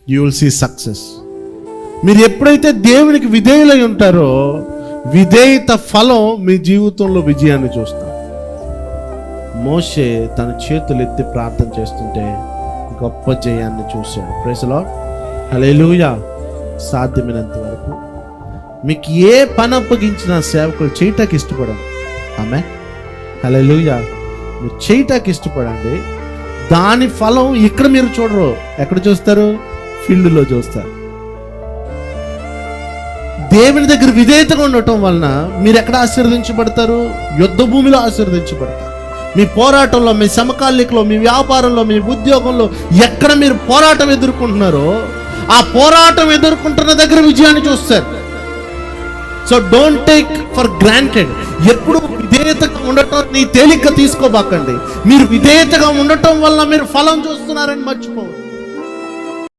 You will see success. మీరు ఎప్పుడైతే దేవునికి విధేయులై ఉంటారో విధేయత ఫలం మీ జీవితంలో విజయాన్ని చూస్తారు. మోషే తన చేతులు ఎత్తి ప్రార్థన చేస్తుంటే గొప్ప జయాన్ని చూశాడు. ప్రైజ్ ది లార్డ్, హల్లెలూయా. సాధ్యమైనంత వరకు మీకు ఏ పని అప్పగించినా సేవకులు చేయటానికి ఇష్టపడండి. ఆమేన్, హల్లెలూయా. మీరు చేయటానికి ఇష్టపడండి. దాని ఫలం ఇక్కడ మీరు చూడరు. ఎక్కడ చూస్తారు? ఫీల్డ్లో చూస్తారు. దేవుని దగ్గర విధేయతగా ఉండటం వలన మీరు ఎక్కడ ఆశీర్వదించబడతారు? యుద్ధ భూమిలో ఆశీర్వదించబడతారు. మీ పోరాటంలో, మీ సమకాలికలో, మీ వ్యాపారంలో, మీ ఉద్యోగంలో ఎక్కడ మీరు పోరాటం ఎదుర్కొంటున్నారో ఆ పోరాటం ఎదుర్కొంటున్న దగ్గర విజయాన్ని చూస్తారు. So don't take for granted. ఎప్పుడు విధేయతగా ఉండటం నీ తేలిక తీసుకోబాకండి. మీరు విధేయతగా ఉండటం వల్ల మీరు ఫలం చూస్తున్నారని మర్చిపోవద్దు.